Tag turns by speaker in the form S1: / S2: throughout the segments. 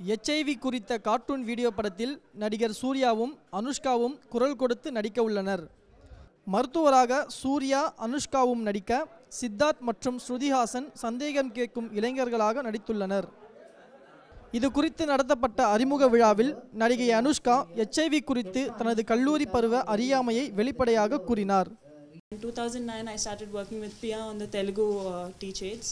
S1: HIV குறித்த cartoon video படத்தில் நடிகர் சூர்யாவும் அனுஷ்காவும் குரல் கொடுத்து நடிக்க உள்ளனர். மருத்துவராக சூர்யா அனுஷ்காவும் நடிக்க சித்தார்த் மற்றும் ஸ்ருதி ஹாசன் சந்தேகம் கேட்கும் இளைஞர்களாக நடித்துள்ளனர். இது குறித்து நடத்தப்பட்ட அறிமுக விழாவில் நடிகை அனுஷ்கா HIV குறித்து தனது கல்லூரி பருவ அறியாமையை வெளிப்படையாக கூறினார்.
S2: In 2009 I started working with Pia on the Telugu Teach AIDS.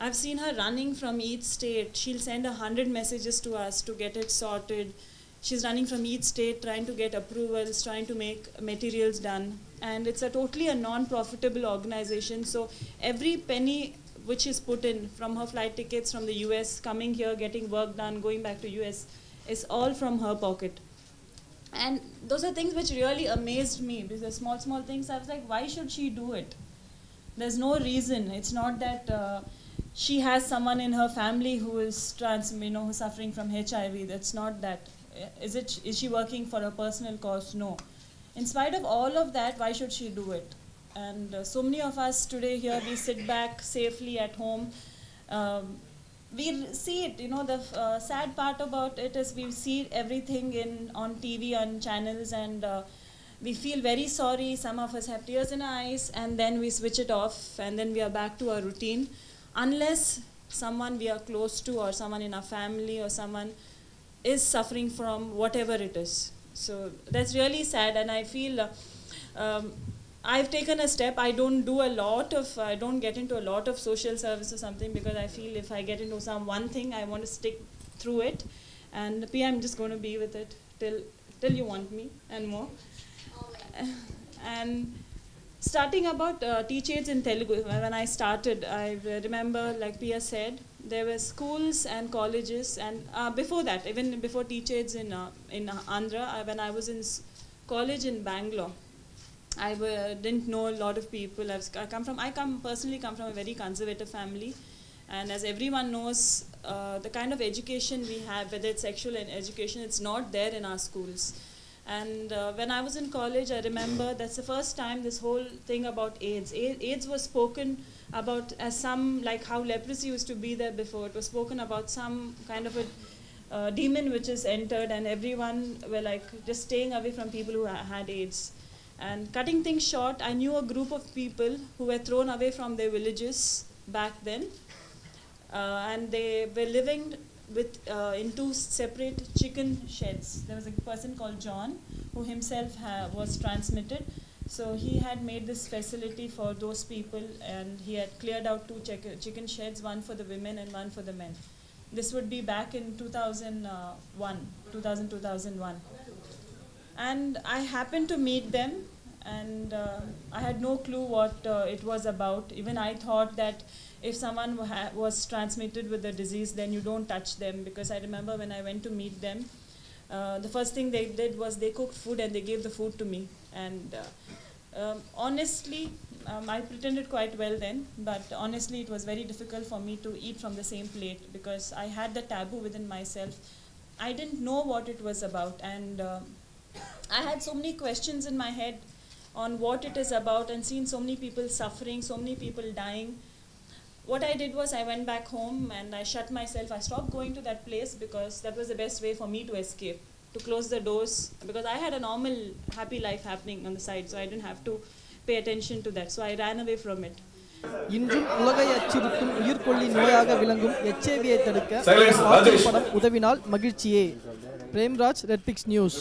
S2: I've seen her running from each state. She'll send 100 messages to us to get it sorted. She's running from each state trying to get approvals, trying to make materials done. And it's totally a non-profitable organization. So every penny which is put in from her flight tickets from the US, coming here, getting work done, going back to US, is all from her pocket. And those are things which really amazed me, because small things, I was like, why should she do it? There's no reason. It's not that she has someone in her family who is who's suffering from HIV. That's not that. Is she working for a personal cause? No. In spite of all of that, why should she do it? And so many of us today here, we sit back safely at home. We see it, the sad part about it is we see everything on TV, on channels, and we feel very sorry. Some of us have tears in our eyes, and then we switch it off, and then we are back to our routine. Unless someone we are close to, or someone in our family, or someone is suffering from whatever it is. So that's really sad, and I feel I've taken a step. I don't get into a lot of social service or something, because I feel if I get into one thing, I want to stick through it. And Pia, I'm just going to be with it till you want me and more. And starting about Teach AIDS in Telugu, when I started, I remember, like Pia said, there were schools and colleges, and before that, even before Teach AIDS in Andhra, when I was in college in Bangalore, I didn't know a lot of people. I personally come from a very conservative family, and as everyone knows, the kind of education we have, whether it's sexual education, it's not there in our schools. And when I was in college, I remember that's the first time this whole thing about AIDS. AIDS was spoken about as some, like how leprosy used to be there before. It was spoken about some kind of a demon which has entered, and everyone were like just staying away from people who had AIDS. And cutting things short, I knew a group of people who were thrown away from their villages back then, and they were living in two separate chicken sheds. There was a person called John who himself was transmitted, so he had made this facility for those people, and he had cleared out two chicken sheds, one for the women and one for the men. This would be back in 2001. And I happened to meet them, and I had no clue what it was about. Even I thought that if someone was transmitted with the disease, then you don't touch them, because I remember when I went to meet them, the first thing they did was they cooked food and they gave the food to me. And honestly, I pretended quite well then, but honestly it was very difficult for me to eat from the same plate, because I had the taboo within myself. I didn't know what it was about, and I had so many questions in my head on what it is about, and seen so many people suffering, so many people dying. What I did was I went back home and I shut myself. I stopped going to that place, because that was the best way for me to escape, to close the doors, because I had a normal happy life happening on the side, so I didn't have to pay attention to that. So I ran away from it.
S1: இன்றும் உலகை அச்சுறுத்தும் உயிர்கொல்லி நோயாக விளங்கும் HIVயை தடுக்க படம் உதவினால் மகிழ்ச்சியே. Premraj, red pix news.